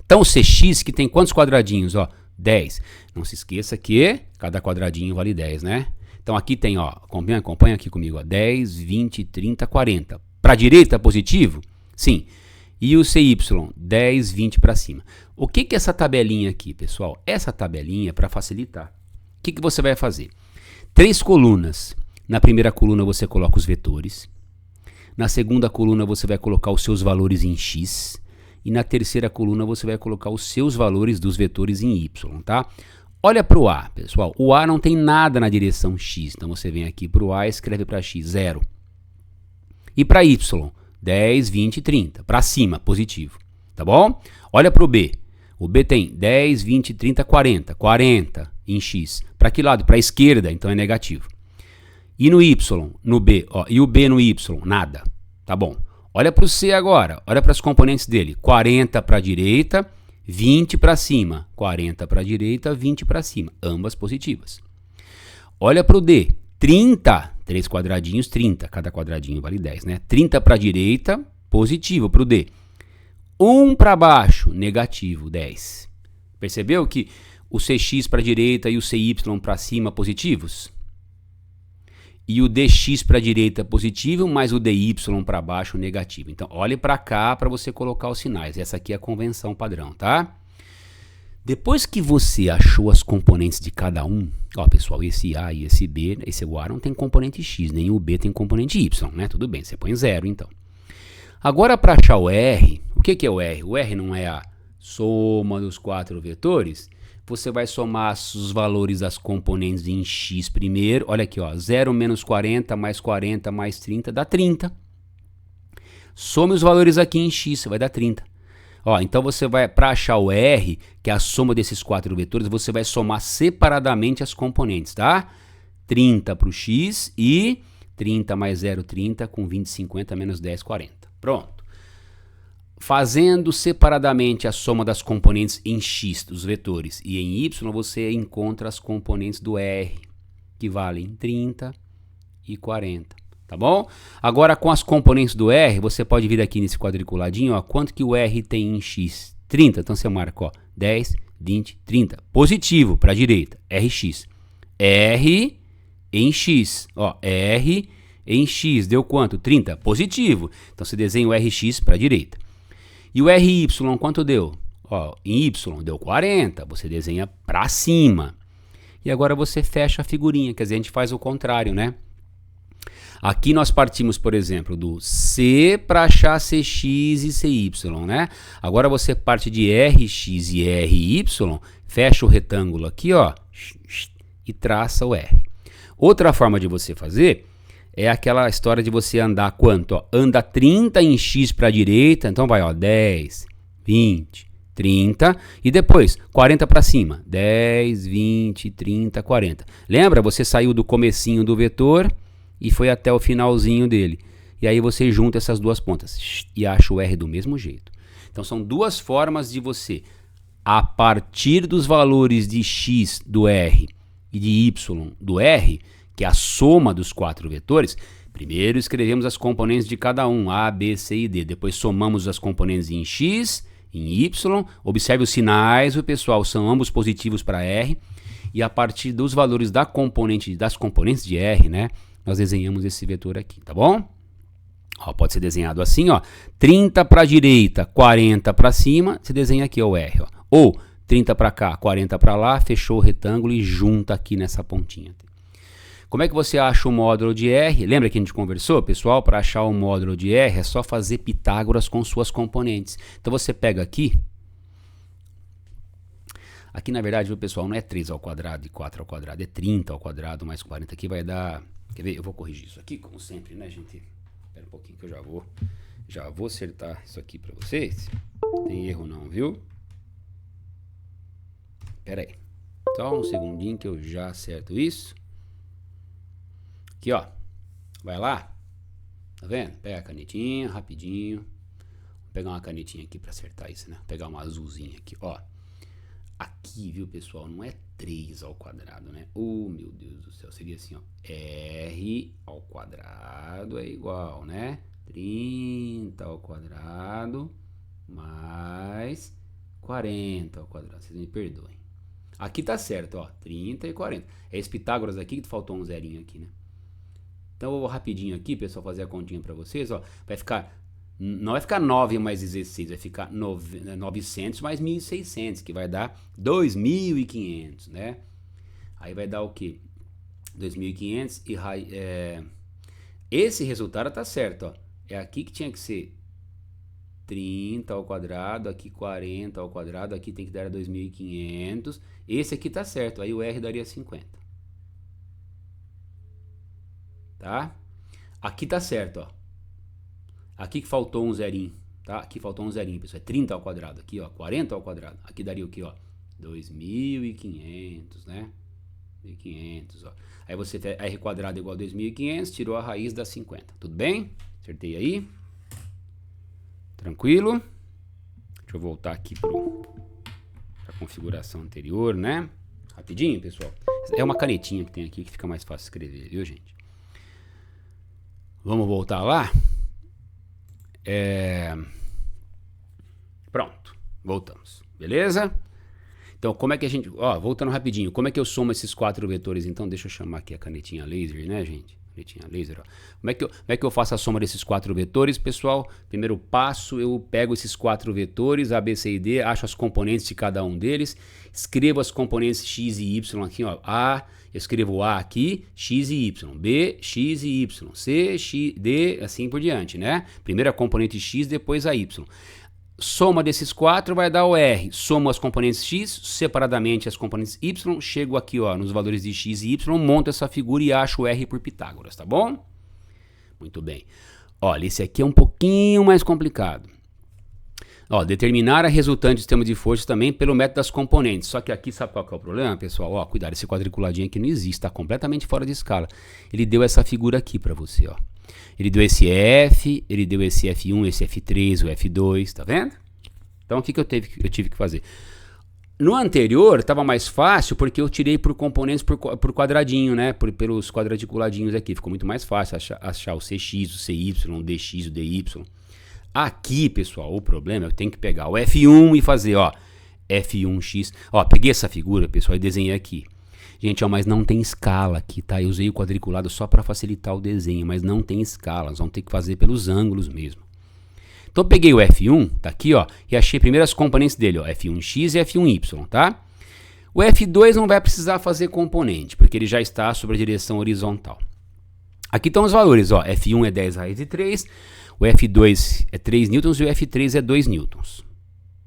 Então, o CX, que tem quantos quadradinhos? Ó, 10. Não se esqueça que cada quadradinho vale 10, né? Então, aqui tem, ó, acompanha aqui comigo, ó, 10, 20, 30, 40. Para a direita, positivo? Sim. E o CY, 10, 20 para cima. O que é essa tabelinha aqui, pessoal? Essa tabelinha é para facilitar. O que você vai fazer? 3 colunas. Na primeira coluna você coloca os vetores. Na segunda coluna você vai colocar os seus valores em X. E na terceira coluna você vai colocar os seus valores dos vetores em Y, tá? Olha para o A, pessoal. O A não tem nada na direção X. Então você vem aqui para o A e escreve para X, 0. E para Y, 10, 20, 30. Para cima, positivo. Tá bom? Olha para o B. O B tem 10, 20, 30, 40. 40 em X. Para que lado? Para a esquerda, então é negativo. E no Y, no B, ó, e o B no Y, nada. Tá bom. Olha para o C agora, olha para as componentes dele. 40 para a direita, 20 para cima. 40 para a direita, 20 para cima. Ambas positivas. Olha para o D. 30, 3 quadradinhos, 30. Cada quadradinho vale 10, né? 30 para a direita, positivo para o D. 1 para baixo, negativo, 10. Percebeu que o CX para a direita e o CY para cima positivos? E o DX para a direita positivo, mas o DY para baixo negativo. Então, olhe para cá para você colocar os sinais. Essa aqui é a convenção padrão, tá? Depois que você achou as componentes de cada um, ó, pessoal, esse A e esse B, esse A não tem componente X, nem o B tem componente Y, né? Tudo bem, você põe 0, então. Agora, para achar o R, o que é o R? O R não é a soma dos 4 vetores? Você vai somar os valores das componentes em X primeiro. Olha aqui, ó, 0 menos 40 mais 30 dá 30. Some os valores aqui em X, vai dar 30. Ó, então você vai, para achar o R, que é a soma desses 4 vetores, você vai somar separadamente as componentes, tá? 30 para o X e 30 mais 0, 30, com 20, 50 menos 10, 40. Pronto. Fazendo separadamente a soma das componentes em X dos vetores e em Y, você encontra as componentes do R, que valem 30 e 40, tá bom? Agora, com as componentes do R, você pode vir aqui nesse quadriculadinho, ó, quanto que o R tem em X? 30, então você marca, ó, 10, 20, 30. Positivo para a direita, RX. R em X, ó, R em X, deu quanto? 30, positivo. Então você desenha o RX para a direita. E o RY, quanto deu? Ó, em Y deu 40, você desenha para cima. E agora você fecha a figurinha, quer dizer, a gente faz o contrário, né? Aqui nós partimos, por exemplo, do C para achar CX e CY, né? Agora você parte de RX e RY, fecha o retângulo aqui, ó, e traça o R. Outra forma de você fazer é aquela história de você andar quanto? Ó, anda 30 em X para a direita, então vai, ó, 10, 20, 30 e depois 40 para cima, 10, 20, 30, 40. Lembra? Você saiu do comecinho do vetor e foi até o finalzinho dele. E aí você junta essas duas pontas e acha o R do mesmo jeito. Então são duas formas de você, a partir dos valores de X do R e de Y do R, que é a soma dos 4 vetores, primeiro escrevemos as componentes de cada um, A, B, C e D. Depois somamos as componentes em X, em Y. Observe os sinais, o pessoal, são ambos positivos para R. E a partir dos valores das componentes de R, né, nós desenhamos esse vetor aqui, tá bom? Ó, pode ser desenhado assim, ó, 30 para a direita, 40 para cima, você desenha aqui ó, o R. Ó. Ou 30 para cá, 40 para lá, fechou o retângulo e junta aqui nessa pontinha. Como é que você acha o módulo de R? Lembra que a gente conversou, pessoal? Para achar o módulo de R é só fazer Pitágoras com suas componentes. Então você pega aqui. Aqui na verdade, viu, pessoal, não é 3 ao quadrado e 4 ao quadrado, é 30 ao quadrado mais 40. Aqui vai dar... Quer ver? Eu vou corrigir isso aqui, como sempre, né, gente? Espera um pouquinho que eu já vou acertar isso aqui para vocês. Não tem erro não, viu? Espera aí. Só um segundinho que eu já acerto isso. Aqui, ó. Vai lá. Tá vendo? Pega a canetinha, rapidinho. Vou pegar uma canetinha aqui para acertar isso, né? Vou pegar uma azulzinha aqui, ó. Aqui, viu, pessoal? Não é 3 ao quadrado, né? Oh, meu Deus do céu. Seria assim, ó. R ao quadrado é igual, né? 30 ao quadrado mais 40 ao quadrado. Vocês me perdoem. Aqui tá certo, ó. 30 e 40. É esse Pitágoras aqui que faltou um zerinho aqui, né? Então eu vou rapidinho aqui, pessoal, fazer a continha para vocês, ó. Vai ficar, não vai ficar 9 mais 16, vai ficar 900 mais 1.600, que vai dar 2.500, né? Aí vai dar o quê? 2.500 e esse resultado tá certo, ó. É aqui que tinha que ser 30 ao quadrado, aqui 40 ao quadrado, aqui tem que dar 2.500. Esse aqui tá certo, aí o R daria 50. Tá? Aqui tá certo, ó. Aqui que faltou um zerinho, tá? Aqui faltou um zerinho, pessoal. É 30 ao quadrado. Aqui, ó, 40 ao quadrado. Aqui daria o quê, ó? 2.500, né? 1.500, ó. Aí você tem R quadrado igual a 2.500, tirou a raiz das 50. Tudo bem? Acertei aí? Tranquilo? Deixa eu voltar aqui pra configuração anterior, né? Rapidinho, pessoal. É uma canetinha que tem aqui que fica mais fácil escrever, viu, gente? Vamos voltar lá? Pronto, voltamos. Beleza? Então, como é que a gente... Ó, voltando rapidinho. Como é que eu somo esses 4 vetores? Então, deixa eu chamar aqui a canetinha laser, né, gente? Canetinha laser, ó. Como é que eu faço a soma desses 4 vetores, pessoal? Primeiro passo, eu pego esses 4 vetores, A, B, C e D, acho as componentes de cada um deles, escrevo as componentes X e Y aqui, ó. Eu escrevo A aqui, X e Y, B, X e Y, C, X, D, assim por diante, né? Primeiro a componente X, depois a Y. Soma desses 4 vai dar o R. Somo as componentes X, separadamente as componentes Y, chego aqui, ó, nos valores de X e Y, monto essa figura e acho o R por Pitágoras, tá bom? Muito bem. Olha, esse aqui é um pouquinho mais complicado. Ó, determinar a resultante do sistema de forças também pelo método das componentes. Só que aqui, sabe qual que é o problema, pessoal? Ó, cuidado, esse quadriculadinho aqui não existe, tá completamente fora de escala. Ele deu essa figura aqui para você, ó. Ele deu esse F, ele deu esse F1, esse F3, o F2, tá vendo? Então, o que eu tive que fazer? No anterior, estava mais fácil porque eu tirei por componentes por quadradinho, né? Pelos quadradiculadinhos aqui. Ficou muito mais fácil achar o CX, o CY, o DX, o DY. Aqui, pessoal, o problema é que eu tenho que pegar o F1 e fazer, ó, F1x. Ó, peguei essa figura, pessoal, e desenhei aqui. Gente, ó, mas não tem escala aqui, tá? Eu usei o quadriculado só para facilitar o desenho, mas não tem escala. Nós vamos ter que fazer pelos ângulos mesmo. Então, eu peguei o F1, tá aqui, ó, e achei primeiro as componentes dele, ó, F1x e F1y, tá? O F2 não vai precisar fazer componente, porque ele já está sobre a direção horizontal. Aqui estão os valores, ó. F1 é 10 raiz de 3, o F2 é 3 newtons e o F3 é 2 newtons.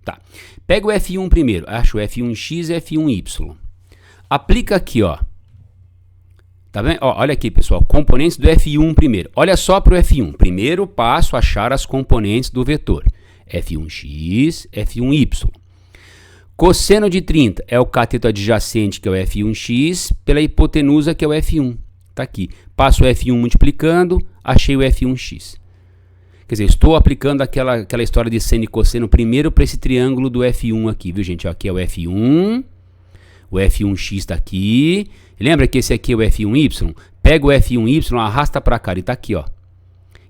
Tá. Pega o F1 primeiro, acha o F1x e F1y. Aplica aqui, ó. Tá vendo? Ó, olha aqui, pessoal, componentes do F1 primeiro. Olha só para o F1. Primeiro passo, achar as componentes do vetor. F1x, F1y. Cosseno de 30 é o cateto adjacente, que é o F1x, pela hipotenusa, que é o F1. Tá aqui. Passo o F1 multiplicando, achei o F1x. Quer dizer, estou aplicando aquela história de seno e cosseno primeiro para esse triângulo do F1 aqui, viu, gente? Ó, aqui é o F1, o F1x está aqui. Lembra que esse aqui é o F1y? Pega o F1y, arrasta para cá, ele está aqui, ó.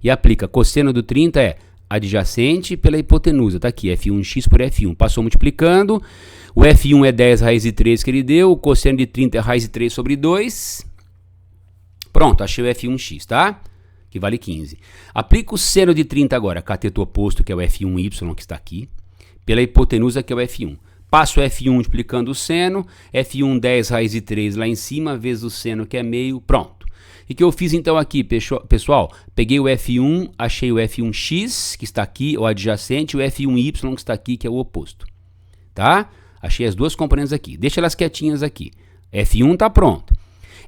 E aplica. Cosseno do 30 é adjacente pela hipotenusa. Está aqui, F1x por F1. Passou multiplicando. O F1 é 10 raiz de 3 que ele deu. O cosseno de 30 é raiz de 3 sobre 2. Pronto, achei o F1x, tá? Que vale 15. Aplica o seno de 30 agora. Cateto oposto, que é o F1y, que está aqui. Pela hipotenusa, que é o F1. Passo o F1 multiplicando o seno, F1 10 raiz de 3 lá em cima, vezes o seno que é meio, pronto. E que eu fiz então aqui, pessoal? Peguei o F1, achei o F1x, que está aqui, o adjacente, e o F1y, que está aqui, que é o oposto. Tá? Achei as duas componentes aqui. Deixa elas quietinhas aqui. F1 está pronto.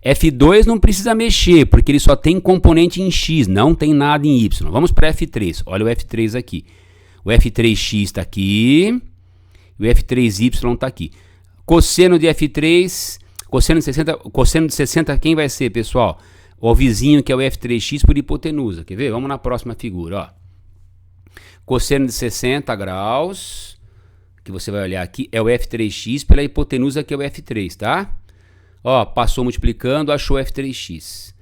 F2 não precisa mexer, porque ele só tem componente em x, não tem nada em y. Vamos para F3. Olha o F3 aqui. O F3x está aqui. O F3y está aqui. Cosseno de F3, cosseno de 60, quem vai ser, pessoal? O vizinho, que é o F3x por hipotenusa. Quer ver? Vamos na próxima figura, ó. Cosseno de 60 graus, que você vai olhar aqui, é o F3x pela hipotenusa, que é o F3, tá? Ó, passou multiplicando, achou F3x.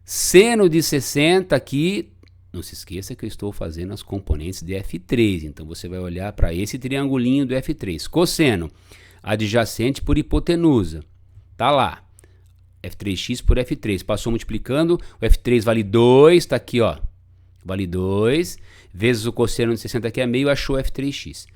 Seno de 60 aqui, não se esqueça que eu estou fazendo as componentes de F3, então você vai olhar para esse triangulinho do F3. Cosseno, adjacente por hipotenusa, tá lá. F3x por F3, passou multiplicando, o F3 vale 2, tá aqui, ó. Vale 2, vezes o cosseno de 60 que é meio, achou F3x.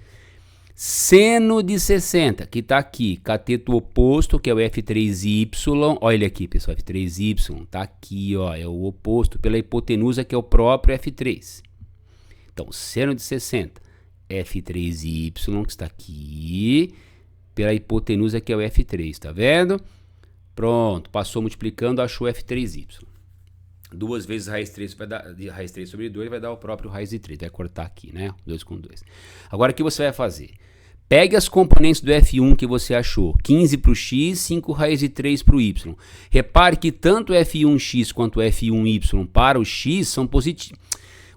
Seno de 60, que está aqui, cateto oposto, que é o F3y, olha ele aqui, pessoal, F3y, está aqui, ó, é o oposto pela hipotenusa, que é o próprio F3. Então, seno de 60, F3y, que está aqui, pela hipotenusa, que é o F3, tá vendo? Pronto, passou multiplicando, achou F3y. 2 vezes raiz 3 vai dar, de raiz 3 sobre 2 vai dar o próprio raiz de 3. Vai cortar aqui, né? 2 com 2. Agora, o que você vai fazer? Pegue as componentes do F1 que você achou. 15 para o x, 5 raiz de 3 para o y. Repare que tanto o F1x quanto o F1y para o x são positivos.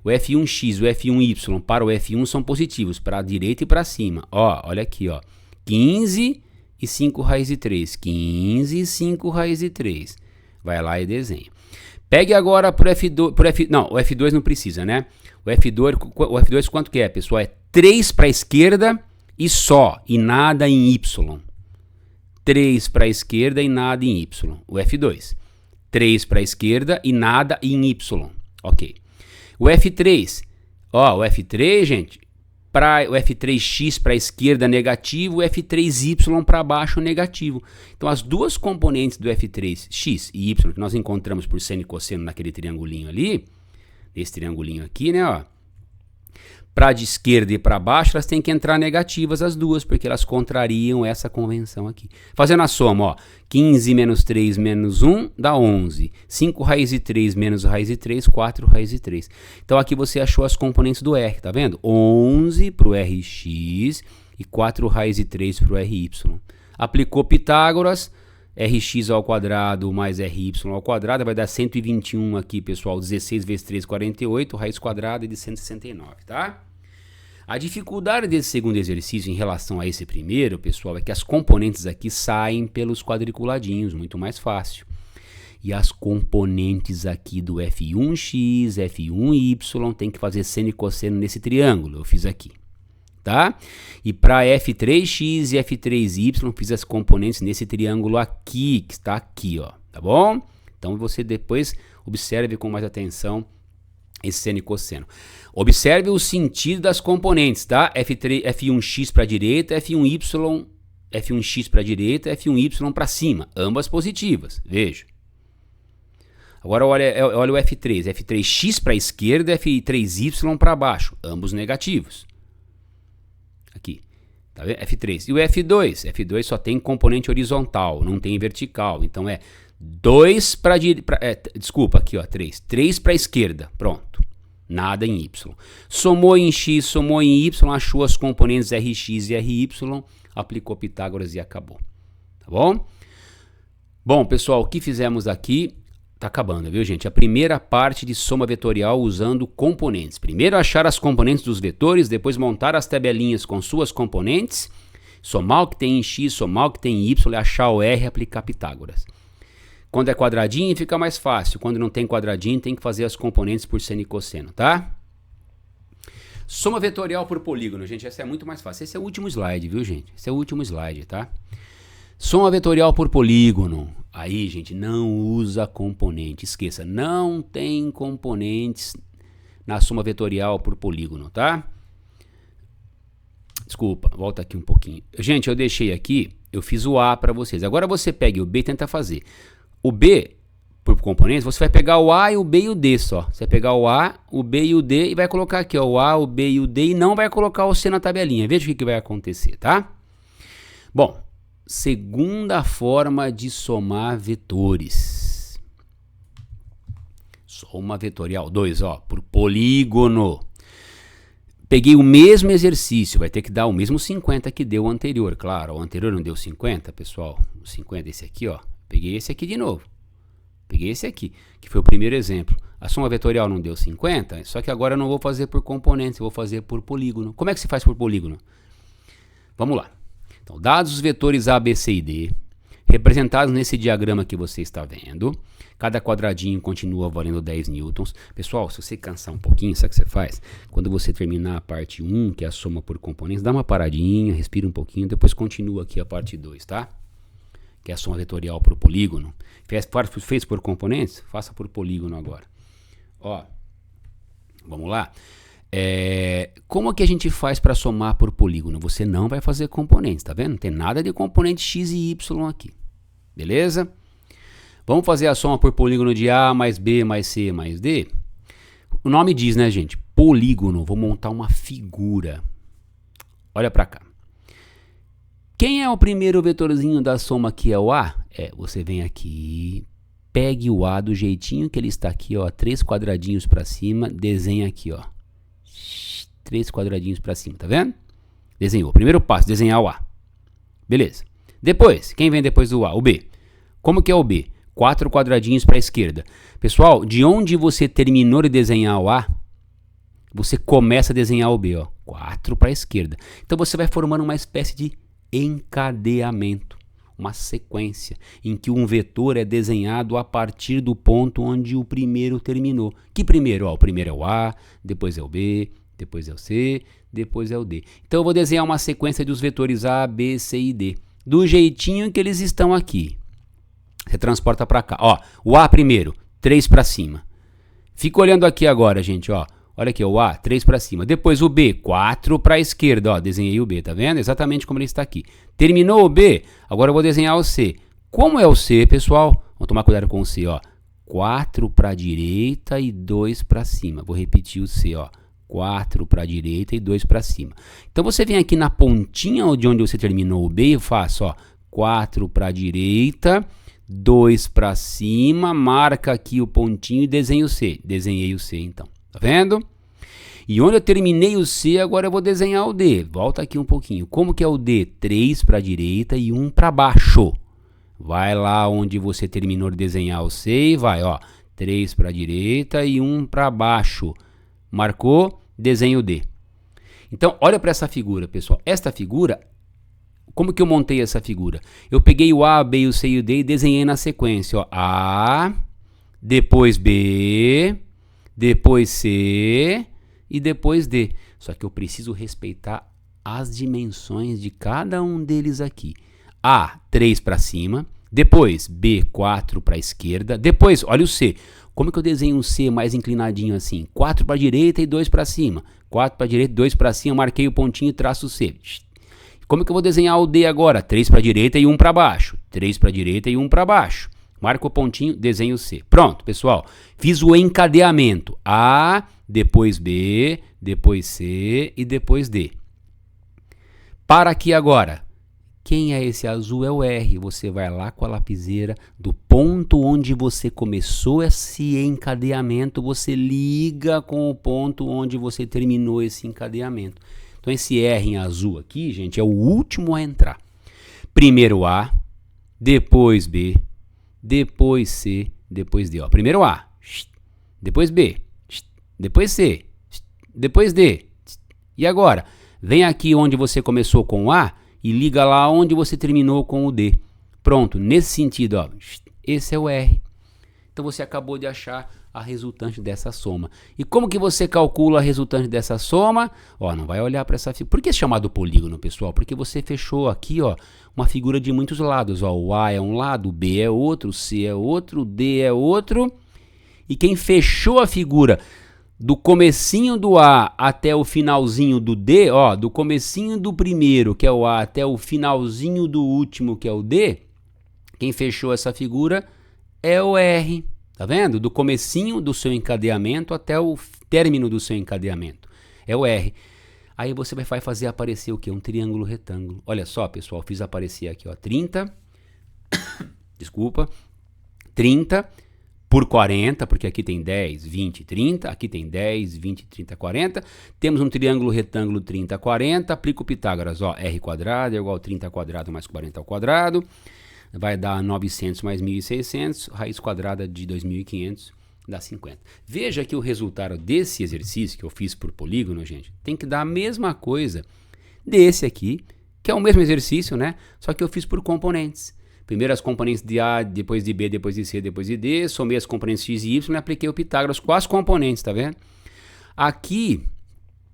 O F1x e o F1y para o F1 são positivos, para a direita e para cima. Ó, olha aqui, ó. 15 e 5 raiz de 3. 15 e 5 raiz de 3. Vai lá e desenha. Pegue agora por F2, não, o F2 não precisa, né? O F2 quanto que é, pessoal? É 3 para a esquerda e só, e nada em Y. 3 para a esquerda e nada em Y. O F2. 3 para a esquerda e nada em Y. Ok. O F3, ó, o F3, gente, o F3x para a esquerda negativo, o F3y para baixo negativo. Então, as duas componentes do F3x e y que nós encontramos por seno e cosseno naquele triangulinho ali, esse triangulinho aqui, né, ó, para de esquerda e para baixo, elas têm que entrar negativas as duas, porque elas contrariam essa convenção aqui. Fazendo a soma, ó, 15 menos 3 menos 1 dá 11. 5 raiz de 3 menos raiz de 3, 4 raiz de 3. Então aqui você achou as componentes do R, tá vendo? 11 para o Rx e 4 raiz de 3 para o Ry. Aplicou Pitágoras, Rx ao quadrado mais Ry ao quadrado, vai dar 121 aqui, pessoal. 16 vezes 3, 48, raiz quadrada de 169, tá? A dificuldade desse segundo exercício em relação a esse primeiro, pessoal, é que as componentes aqui saem pelos quadriculadinhos, muito mais fácil. E as componentes aqui do F1x, F1y, tem que fazer seno e cosseno nesse triângulo, eu fiz aqui, tá? E para F3x e F3y, fiz as componentes nesse triângulo aqui, que está aqui, ó, tá bom? Então você depois observe com mais atenção esse seno e cosseno. Observe o sentido das componentes, tá? F1x para a direita, F1x para a direita, F1y para cima, ambas positivas, veja. Agora olha o F3. F3x para a esquerda, F3y para baixo. Ambos negativos. Aqui. Tá vendo? F3. E o F2? F2 só tem componente horizontal, não tem vertical. Então é 2 para direita. Desculpa, aqui ó, 3. 3 para a esquerda. Pronto. Nada em Y. Somou em X, somou em Y, achou as componentes Rx e Ry, aplicou Pitágoras e acabou. Tá bom? Bom, pessoal, o que fizemos aqui tá acabando, viu, gente? A primeira parte de soma vetorial usando componentes. Primeiro achar as componentes dos vetores, depois montar as tabelinhas com suas componentes, somar o que tem em X, somar o que tem em Y, achar o R e aplicar Pitágoras. Quando é quadradinho fica mais fácil, quando não tem quadradinho tem que fazer as componentes por seno e cosseno, tá? Soma vetorial por polígono, gente, essa é muito mais fácil. Esse é o último slide, viu, gente? Esse é o último slide, tá? Soma vetorial por polígono. Aí, gente, não usa componente. Esqueça, não tem componentes na soma vetorial por polígono, tá? Desculpa, volta aqui um pouquinho. Gente, eu deixei aqui, eu fiz o A para vocês. Agora você pega o B e tenta fazer. O B, por componentes, você vai pegar o A, e o B e o D só. Você vai pegar o A, o B e o D e vai colocar aqui, ó, o A, o B e o D e não vai colocar o C na tabelinha. Veja o que vai acontecer, tá? Bom, segunda forma de somar vetores. Soma vetorial 2, ó, por polígono. Peguei o mesmo exercício, vai ter que dar o mesmo 50 que deu o anterior, claro. O anterior não deu 50, pessoal. O 50 esse aqui, ó. Peguei esse aqui de novo. Peguei esse aqui, que foi o primeiro exemplo. A soma vetorial não deu 50, só que agora eu não vou fazer por componentes, eu vou fazer por polígono. Como é que se faz por polígono? Vamos lá. Então, dados os vetores A, B, C e D, representados nesse diagrama que você está vendo, cada quadradinho continua valendo 10 newtons. Pessoal, se você cansar um pouquinho, sabe o que você faz? Quando você terminar a parte 1, que é a soma por componentes, dá uma paradinha, respira um pouquinho, depois continua aqui a parte 2, tá? Que é a soma vetorial por polígono. Fez por componentes? Faça por polígono agora. Ó, vamos lá. Como que a gente faz para somar por polígono? Você não vai fazer componentes, tá vendo? Não tem nada de componente X e Y aqui. Beleza? Vamos fazer a soma por polígono de A mais B mais C mais D? O nome diz, né, gente? Polígono. Vou montar uma figura. Olha para cá. Quem é o primeiro vetorzinho da soma aqui? É o A? Você vem aqui, pegue o A do jeitinho que ele está aqui, ó, 3 quadradinhos para cima, desenha aqui, ó. 3 quadradinhos para cima, tá vendo? Desenhou. Primeiro passo, desenhar o A. Beleza. Depois, quem vem depois do A? O B. Como que é o B? 4 quadradinhos para a esquerda. Pessoal, de onde você terminou de desenhar o A, você começa a desenhar o B, ó. 4 para a esquerda. Então você vai formando uma espécie de encadeamento, uma sequência em que um vetor é desenhado a partir do ponto onde o primeiro terminou. Que primeiro? Ó, o primeiro é o A, depois é o B, depois é o C, depois é o D. Então eu vou desenhar uma sequência dos vetores A, B, C e D, do jeitinho que eles estão aqui. Você transporta para cá. Ó, o A primeiro, 3 para cima. Fica olhando aqui agora, gente, ó. Olha aqui, o A, 3 para cima. Depois o B, 4 para a esquerda. Ó, desenhei o B, tá vendo? Exatamente como ele está aqui. Terminou o B, agora eu vou desenhar o C. Como é o C, pessoal? Vamos tomar cuidado com o C, ó. 4 para a direita e 2 para cima. Vou repetir o C, ó. 4 para a direita e 2 para cima. Então você vem aqui na pontinha de onde você terminou o B e faz, ó. 4 para a direita, 2 para cima, marca aqui o pontinho e desenha o C. Desenhei o C, então. Tá vendo? E onde eu terminei o C, agora eu vou desenhar o D. Volta aqui um pouquinho. Como que é o D? 3 para a direita e 1 para baixo. Vai lá onde você terminou de desenhar o C e vai, ó. 3 para a direita e 1 para baixo. Marcou? Desenha o D. Então, olha para essa figura, pessoal. Esta figura, como que eu montei essa figura? Eu peguei o A, B, o C e o D e desenhei na sequência, ó. A, depois B, depois C e depois D. Só que eu preciso respeitar as dimensões de cada um deles aqui. A, 3 para cima. Depois, B, 4 para a esquerda. Depois, olha o C. Como que eu desenho um C mais inclinadinho assim? 4 para a direita e 2 para cima. 4 para a direita e 2 para cima. Marquei o pontinho e traço o C. Como que eu vou desenhar o D agora? 3 para a direita e 1 para baixo. 3 para a direita e 1 para baixo. Marca o pontinho, desenho C. Pronto, pessoal. Fiz o encadeamento. A, depois B, depois C e depois D. Para aqui agora. Quem é esse azul? É o R. Você vai lá com a lapiseira do ponto onde você começou esse encadeamento, você liga com o ponto onde você terminou esse encadeamento. Então esse R em azul aqui, gente, é o último a entrar. Primeiro A, depois B, depois C, depois D. Ó, primeiro A, depois B, depois C, depois D. E agora, vem aqui onde você começou com o A e liga lá onde você terminou com o D. Pronto, nesse sentido, ó, esse é o R. Então você acabou de achar a resultante dessa soma. E como que você calcula a resultante dessa soma? Ó, não vai olhar para essa figura. Por que é chamado polígono, pessoal? Porque você fechou aqui, ó, uma figura de muitos lados. Ó, o A é um lado, o B é outro, o C é outro, o D é outro. E quem fechou a figura do comecinho do A até o finalzinho do D, ó, do comecinho do primeiro, que é o A, até o finalzinho do último, que é o D, quem fechou essa figura é o R. Tá vendo? Do comecinho do seu encadeamento até o término do seu encadeamento. É o R. Aí você vai fazer aparecer o quê? Um triângulo retângulo. Olha só, pessoal, fiz aparecer aqui, ó, 30, desculpa, 30 por 40, porque aqui tem 10, 20, 30, aqui tem 10, 20, 30, 40. Temos um triângulo retângulo 30, 40, aplica o Pitágoras, ó, R quadrado é igual a 30 ao quadrado mais 40 ao quadrado. Vai dar 900 mais 1.600, raiz quadrada de 2.500 dá 50. Veja que o resultado desse exercício que eu fiz por polígono, gente, tem que dar a mesma coisa desse aqui, que é o mesmo exercício, né? Só que eu fiz por componentes. Primeiro as componentes de A, depois de B, depois de C, depois de D, somei as componentes X e Y e apliquei o Pitágoras com as componentes, tá vendo? Aqui,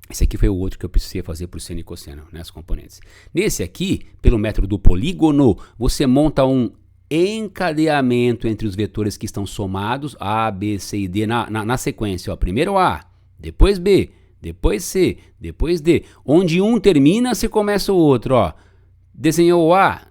esse aqui foi o outro que eu precisei fazer por seno e cosseno, né, as componentes. Nesse aqui, pelo método do polígono, você monta um encadeamento entre os vetores que estão somados, A, B, C e D, na sequência. Ó. Primeiro A, depois B, depois C, depois D. Onde um termina, você começa o outro. Ó. Desenhou o A,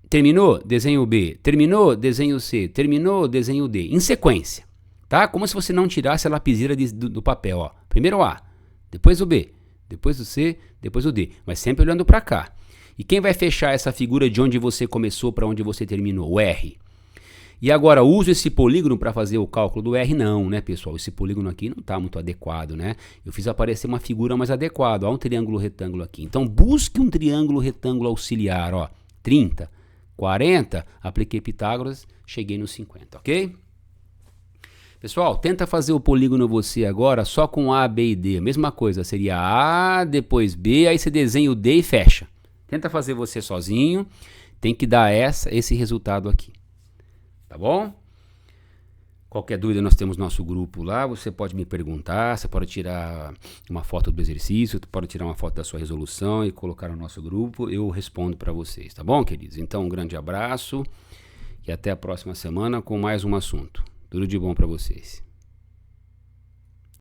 terminou, desenho o B. Terminou, desenho o C. Terminou, desenho o D. Em sequência. Tá? Como se você não tirasse a lapiseira do papel. Ó. Primeiro o A, depois o B, depois o C, depois o D. Mas sempre olhando para cá. E quem vai fechar essa figura de onde você começou para onde você terminou? O R. E agora, uso esse polígono para fazer o cálculo do R? Não, né, pessoal? Esse polígono aqui não está muito adequado, né? Eu fiz aparecer uma figura mais adequada. Ó, um triângulo retângulo aqui. Então, busque um triângulo retângulo auxiliar. Ó, 30, 40, apliquei Pitágoras, cheguei no 50, ok? Pessoal, tenta fazer o polígono você agora só com A, B e D. A mesma coisa, seria A, depois B, aí você desenha o D e fecha. Tenta fazer você sozinho, tem que dar esse resultado aqui. Tá bom? Qualquer dúvida, nós temos nosso grupo lá, você pode me perguntar, você pode tirar uma foto do exercício, pode tirar uma foto da sua resolução e colocar no nosso grupo, eu respondo para vocês, tá bom, queridos? Então, um grande abraço e até a próxima semana com mais um assunto. Tudo de bom para vocês.